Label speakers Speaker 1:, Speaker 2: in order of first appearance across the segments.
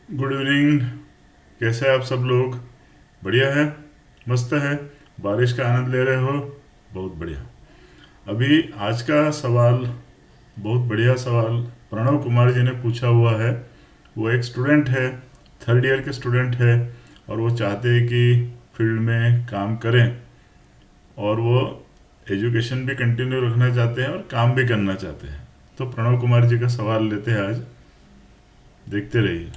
Speaker 1: Good evening. कैसे हैं आप सब लोग? बढ़िया है, मस्त है। बारिश का आनंद ले रहे हो? बहुत बढ़िया। अभी आज का सवाल बहुत बढ़िया सवाल प्रणव कुमार जी ने पूछा हुआ है। वो एक स्टूडेंट है, थर्ड ईयर के स्टूडेंट है, और वो चाहते हैं कि फील्ड में काम करें, और वो एजुकेशन भी कंटिन्यू रखना चाहते हैं और काम भी करना चाहते हैं। तो प्रणव कुमार जी का सवाल लेते हैं आज, देखते रहिए।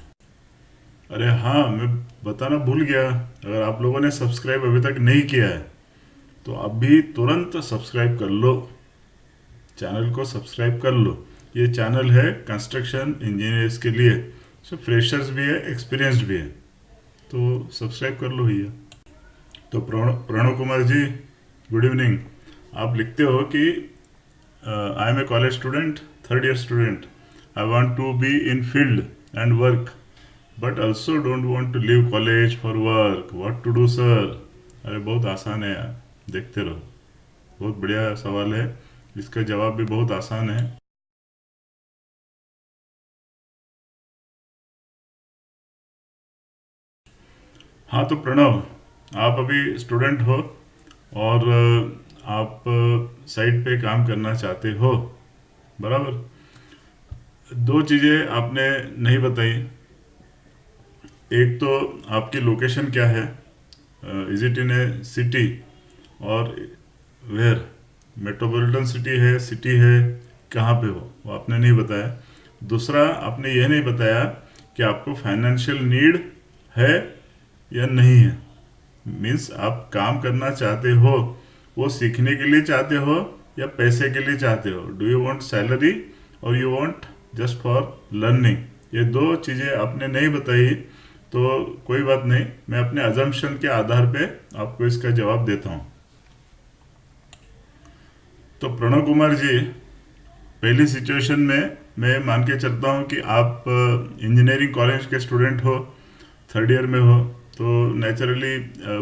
Speaker 1: अरे हाँ, मैं बताना भूल गया। अगर आप लोगों ने सब्सक्राइब अभी तक नहीं किया है तो अभी तुरंत सब्सक्राइब कर लो, चैनल को सब्सक्राइब कर लो। ये चैनल है कंस्ट्रक्शन इंजीनियर्स के लिए, सो फ्रेशर्स भी है, एक्सपीरियंस्ड भी है। तो सब्सक्राइब कर लो भैया। तो प्रणव कुमार जी, गुड इवनिंग। आप लिखते हो कि I am a college student, third year student. I want to be in field and work, but also don't want to leave college for work, what to do sir? अरे बहुत आसान है यार, देखते रहो। बहुत बढ़िया सवाल है, इसका जवाब भी बहुत आसान है। हाँ तो प्रणव, आप अभी स्टूडेंट हो और आप साइट पे काम करना चाहते हो, बराबर। दो चीज़ें आपने नहीं बताई। एक तो आपकी लोकेशन क्या है, is it in A city और वेयर, मेट्रोपॉलिटन सिटी है, सिटी है, कहाँ पे हो, वो आपने नहीं बताया। दूसरा, आपने यह नहीं बताया कि आपको फाइनेंशियल नीड है या नहीं है। मीन्स आप काम करना चाहते हो, वो सीखने के लिए चाहते हो या पैसे के लिए चाहते हो? डू यू वांट सैलरी और you want just for learning? ये दो चीज़ें आपने नहीं बताई। तो कोई बात नहीं, मैं अपने अजम्पशन के आधार पे आपको इसका जवाब देता हूँ। तो प्रणव कुमार जी, पहली सिचुएशन में मैं मान के चलता हूँ कि आप इंजीनियरिंग कॉलेज के स्टूडेंट हो, थर्ड ईयर में हो, तो नेचुरली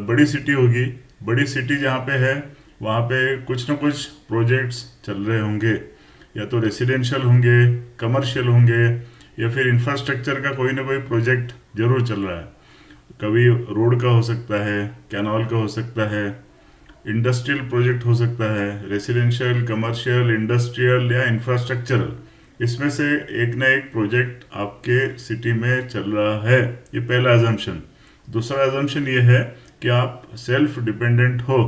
Speaker 1: बड़ी सिटी होगी। बड़ी सिटी जहाँ पे है वहाँ पे कुछ ना कुछ प्रोजेक्ट्स चल रहे होंगे, या तो रेसिडेंशियल होंगे, कमर्शियल होंगे, या फिर इंफ्रास्ट्रक्चर का कोई ना कोई प्रोजेक्ट जरूर चल रहा है। कभी रोड का हो सकता है, कैनाल का हो सकता है, इंडस्ट्रियल प्रोजेक्ट हो सकता है, रेसिडेंशियल, कमर्शियल, इंडस्ट्रियल या इंफ्रास्ट्रक्चरल। इसमें से एक ना एक प्रोजेक्ट आपके सिटी में चल रहा है, ये पहला अजम्पशन। दूसरा अजम्पशन ये है कि आप सेल्फ डिपेंडेंट हो।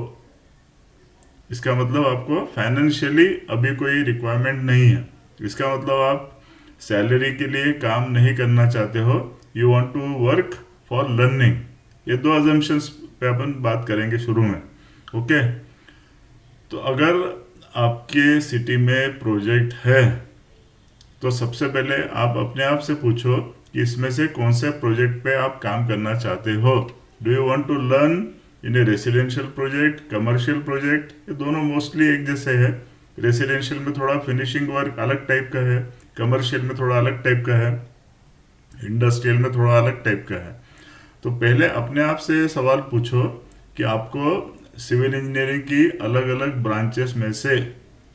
Speaker 1: इसका मतलब आपको फाइनेंशियली अभी कोई रिक्वायरमेंट नहीं है। इसका मतलब आप सैलरी के लिए काम नहीं करना चाहते हो, you want to work for learning. ये दो अजम्पशंस पे अपन बात करेंगे शुरू में, ओके। तो अगर आपके सिटी में प्रोजेक्ट है तो सबसे पहले आप अपने आप से पूछो कि इसमें से कौन से प्रोजेक्ट पे आप काम करना चाहते हो। Do you want to learn in a residential project, commercial project? ये दोनों मोस्टली एक जैसे है। रेसिडेंशियल में थोड़ा फिनिशिंग वर्क अलग टाइप का है, कमर्शियल में थोड़ा अलग टाइप का है, इंडस्ट्रियल में थोड़ा अलग टाइप का है। तो पहले अपने आप से सवाल पूछो कि आपको सिविल इंजीनियरिंग की अलग अलग ब्रांचेस में से,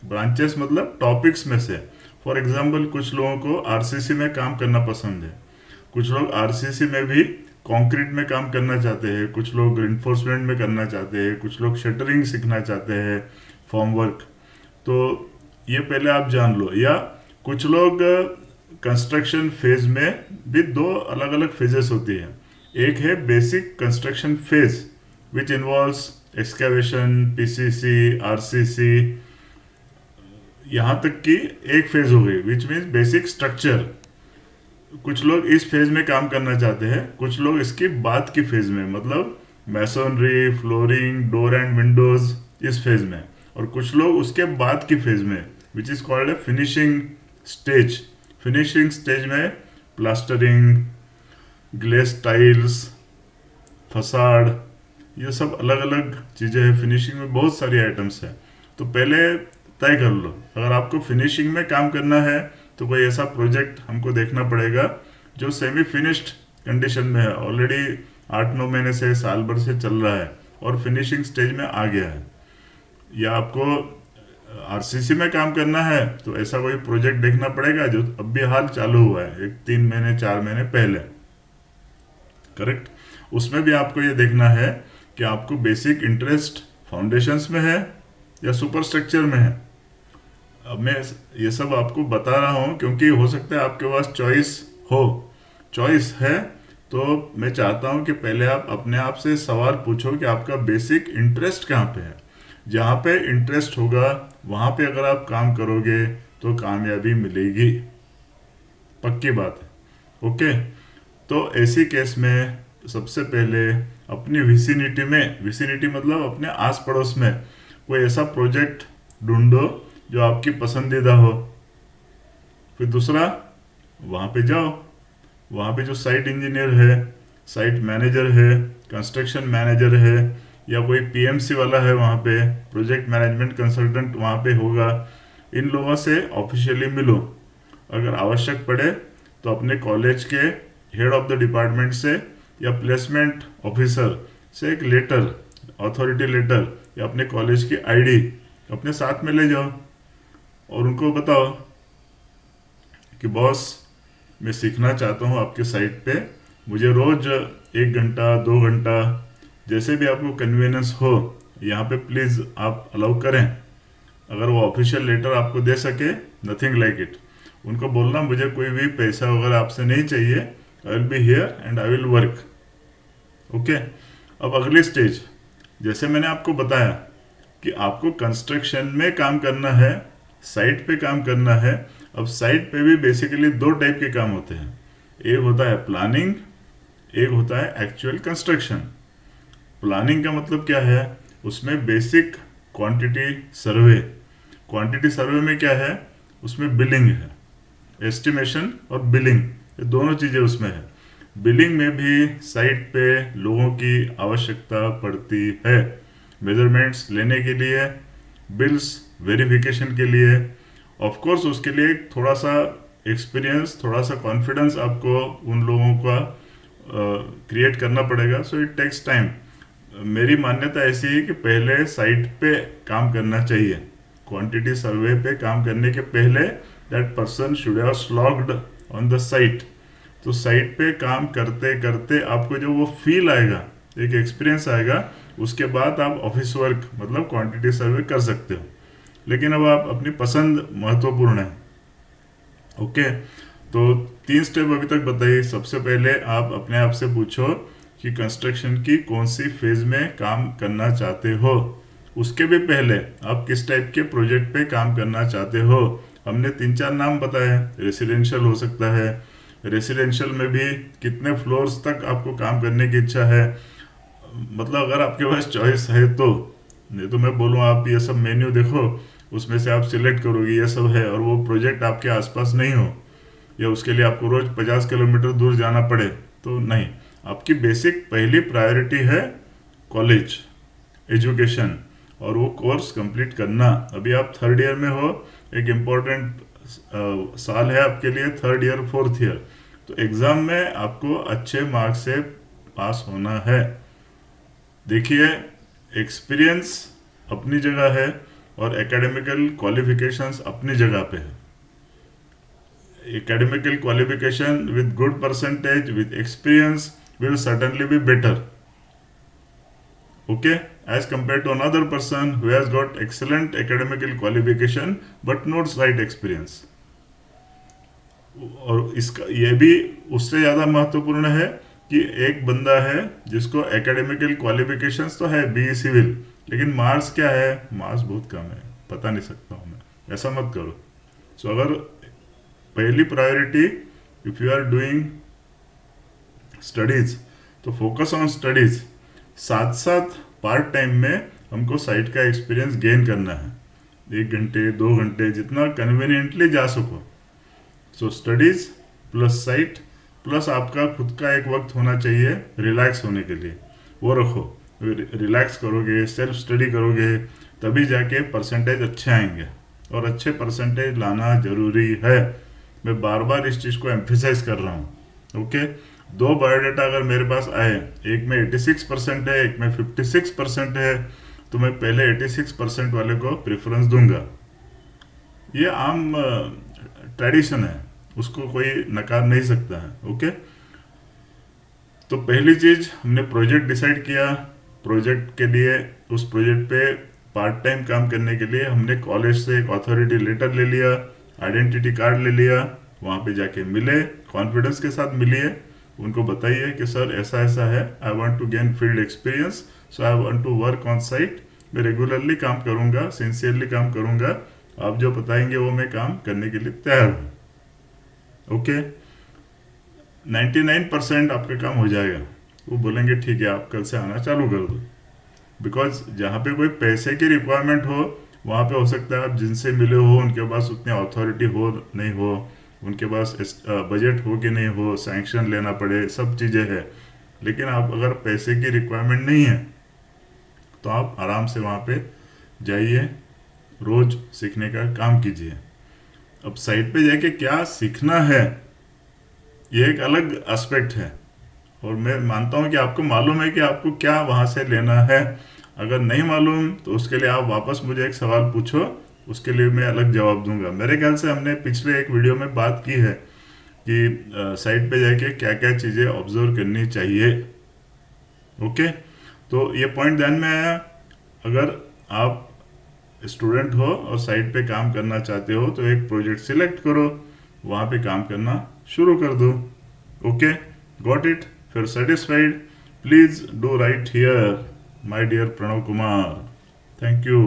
Speaker 1: ब्रांचेस मतलब टॉपिक्स में से, फॉर एग्जांपल कुछ लोगों को आरसीसी में काम करना पसंद है, कुछ लोग आरसीसी में भी कंक्रीट में काम करना चाहते हैं, कुछ लोग इन्फोर्समेंट में करना चाहते हैं, कुछ लोग शटरिंग सीखना चाहते हैं, फॉर्म वर्क। तो ये पहले आप जान लो। या कुछ लोग कंस्ट्रक्शन फेज में भी, दो अलग अलग फेजेस होती है। एक है basic construction phase which involves excavation, PCC, RCC, यहाँ तक कि एक फेज हो गई विच मीन्स बेसिक स्ट्रक्चर। कुछ लोग इस फेज में काम करना चाहते हैं, कुछ लोग इसके बाद की फेज में, मतलब masonry, flooring, door and Windows, इस फेज में। और कुछ लोग उसके बाद की फेज में which is called a finishing stage. Finishing stage में प्लास्टरिंग, ग्लेस टाइल्स, फसाड, ये सब अलग अलग चीज़ें हैं। फिनिशिंग में बहुत सारी आइटम्स हैं। तो पहले तय कर लो, अगर आपको फिनिशिंग में काम करना है तो कोई ऐसा प्रोजेक्ट हमको देखना पड़ेगा जो सेमी फिनिश्ड कंडीशन में है, ऑलरेडी 8-9 महीने से, साल भर से चल रहा है और फिनिशिंग स्टेज में आ गया है। या आपको आरसीसी में काम करना है तो ऐसा कोई प्रोजेक्ट देखना पड़ेगा जो अब भी हाल चालू हुआ है, एक 3 महीने 4 महीने पहले। करेक्ट। उसमें भी आपको ये देखना है कि आपको बेसिक इंटरेस्ट फाउंडेशंस में है या सुपर स्ट्रक्चर में है। अब मैं ये सब आपको बता रहा हूँ क्योंकि हो सकता है आपके पास चॉइस है। तो मैं चाहता हूँ कि पहले आप अपने आप से सवाल पूछो कि आपका बेसिक इंटरेस्ट कहाँ पे है। जहाँ पे इंटरेस्ट होगा वहाँ पे अगर आप काम करोगे तो कामयाबी मिलेगी, पक्की बात है। ओके, तो ऐसी केस में सबसे पहले अपनी विसिनिटी मतलब अपने आस पड़ोस में कोई ऐसा प्रोजेक्ट ढूंढो जो आपकी पसंदीदा हो। फिर दूसरा, वहाँ पे जाओ, वहाँ पे जो साइट इंजीनियर है, साइट मैनेजर है, कंस्ट्रक्शन मैनेजर है, या कोई पीएमसी वाला है, वहाँ पे प्रोजेक्ट मैनेजमेंट कंसल्टेंट वहाँ पे होगा, इन लोगों से ऑफिशियली मिलो। अगर आवश्यक पड़े तो अपने कॉलेज के हेड ऑफ द डिपार्टमेंट से या प्लेसमेंट ऑफिसर से एक लेटर, अथॉरिटी लेटर, या अपने कॉलेज की आईडी अपने साथ में ले जाओ और उनको बताओ कि बॉस, मैं सीखना चाहता हूँ आपके साइट पे, मुझे रोज 1 घंटा 2 घंटा जैसे भी आपको कन्वीनियंस हो यहाँ पे प्लीज़ आप अलाउ करें। अगर वो ऑफिशियल लेटर आपको दे सके, नथिंग लाइक इट, उनको बोलना मुझे कोई भी पैसा वगैरह आपसे नहीं चाहिए, I will be here and I will work. Okay, अब अगली स्टेज, जैसे मैंने आपको बताया कि आपको कंस्ट्रक्शन में काम करना है, साइट पे काम करना है। अब साइट पे भी बेसिकली 2 टाइप के काम होते हैं, एक होता है प्लानिंग, एक होता है एक्चुअल कंस्ट्रक्शन। प्लानिंग का मतलब क्या है, उसमें बेसिक क्वांटिटी सर्वे में क्या है, उसमें बिलिंग है, एस्टिमेशन और बिलिंग, ये दोनों चीज़ें उसमें है। बिलिंग में भी साइट पे लोगों की आवश्यकता पड़ती है, मेजरमेंट्स लेने के लिए, बिल्स वेरिफिकेशन के लिए। ऑफ कोर्स उसके लिए थोड़ा सा एक्सपीरियंस, थोड़ा सा कॉन्फिडेंस आपको उन लोगों का क्रिएट करना पड़ेगा, सो इट टेक्स टाइम। मेरी मान्यता ऐसी है कि पहले साइट पे काम करना चाहिए। क्वांटिटी सर्वे पे काम करने के पहले that person should have slogged on the site. तो साइट पे काम करते करते आपको जो वो फील आएगा, एक एक्सपीरियंस आएगा, उसके बाद आप ऑफिस वर्क मतलब क्वांटिटी सर्वे कर सकते हो। लेकिन अब आप अपनी पसंद महत्वपूर्ण है। ओके, तो 3 स्टेप अभी तक बताइए। सबसे पहले आप अपने आप से पूछो कि कंस्ट्रक्शन की कौन सी फेज में काम करना चाहते हो। उसके भी पहले आप किस टाइप के प्रोजेक्ट पे काम करना चाहते हो। हमने 3-4 नाम बताए। रेसिडेंशियल हो सकता है, रेसिडेंशियल में भी कितने फ्लोर्स तक आपको काम करने की इच्छा है, मतलब अगर आपके पास चॉइस है तो। नहीं तो मैं बोलूँ आप ये सब मेन्यू देखो, उसमें से आप सिलेक्ट करोगे ये सब है, और वो प्रोजेक्ट आपके आसपास नहीं हो, या उसके लिए आपको रोज 50 किलोमीटर दूर जाना पड़े, तो नहीं। आपकी बेसिक पहली प्रायोरिटी है कॉलेज, एजुकेशन, और वो कोर्स कंप्लीट करना। अभी आप 3rd ईयर में हो, एक इम्पोर्टेंट साल है आपके लिए, 3rd ईयर 4th ईयर। तो एग्ज़ाम में आपको अच्छे मार्क्स से पास होना है। देखिए, एक्सपीरियंस अपनी जगह है और एकेडमिकल क्वालिफिकेशंस अपनी जगह पे है। Academical qualification with good percentage with experience will certainly be better, okay, as compared to another person who has got excellent academical qualification but no slight experience. और इसका ये भी उससे ज़्यादा महत्वपूर्ण है कि एक बंदा है जिसको एकेडमिकल क्वालिफिकेशंस तो है, बीई सिविल, लेकिन मार्क्स क्या है, मार्क्स बहुत कम है, पता नहीं सकता हूँ मैं। ऐसा मत करो। सो अगर पहली priority, if you are doing studies, तो फोकस ऑन स्टडीज। साथ साथ पार्ट टाइम में हमको साइट का एक्सपीरियंस गेन करना है, 1 घंटे 2 घंटे जितना कन्वीनियंटली जा सको। सो स्टडीज प्लस साइट प्लस आपका खुद का एक वक्त होना चाहिए रिलैक्स होने के लिए, वो रखो। रिलैक्स करोगे, सेल्फ स्टडी करोगे, तभी जाके परसेंटेज अच्छे आएंगे, और अच्छे परसेंटेज लाना जरूरी है। मैं बार बार इस चीज़ को एम्फेसाइज कर रहा हूँ। ओके, 2 बायोडाटा अगर मेरे पास आए, एक में 86% है, एक में 56% है, तो मैं पहले 86% वाले को प्रेफरेंस दूंगा। ये आम ट्रेडिशन है, उसको कोई नकार नहीं सकता है। ओके, तो पहली चीज हमने प्रोजेक्ट डिसाइड किया। प्रोजेक्ट के लिए, उस प्रोजेक्ट पे पार्ट टाइम काम करने के लिए हमने कॉलेज से एक अथॉरिटी लेटर ले लिया, आइडेंटिटी कार्ड ले लिया। वहाँ पे जाके मिले, कॉन्फिडेंस के साथ मिलिए, उनको बताइए कि सर ऐसा ऐसा है, I want to gain field experience, so I want to work on site. मैं रेगुलरली काम करूँगा, सिंसियरली काम करूँगा, आप जो बताएंगे वो मैं काम करने के लिए तैयार हूँ। ओके, 99% आपका काम हो जाएगा। वो बोलेंगे ठीक है, आप कल से आना चालू कर दो। बिकॉज जहाँ पे कोई पैसे की रिक्वायरमेंट हो, वहाँ पे हो सकता है आप जिनसे मिले हो उनके पास उतनी अथॉरिटी हो नहीं हो, उनके पास बजट हो कि नहीं हो, सैंक्शन लेना पड़े, सब चीज़ें हैं। लेकिन आप अगर पैसे की रिक्वायरमेंट नहीं है तो आप आराम से वहाँ पे जाइए, रोज सीखने का काम कीजिए। अब साइट पे जाके क्या सीखना है, ये एक अलग एस्पेक्ट है, और मैं मानता हूँ कि आपको मालूम है कि आपको क्या वहाँ से लेना है। अगर नहीं मालूम तो उसके लिए आप वापस मुझे एक सवाल पूछो, उसके लिए मैं अलग जवाब दूंगा। मेरे ख्याल से हमने पिछले एक वीडियो में बात की है कि साइट पे जाके क्या क्या चीज़ें ऑब्जर्व करनी चाहिए। ओके, तो ये पॉइंट ध्यान में आया। अगर आप स्टूडेंट हो और साइट पे काम करना चाहते हो तो एक प्रोजेक्ट सिलेक्ट करो, वहाँ पे काम करना शुरू कर दो। Okay, got it? फिर satisfied? Please do write here, my dear Pranav Kumar. Thank you.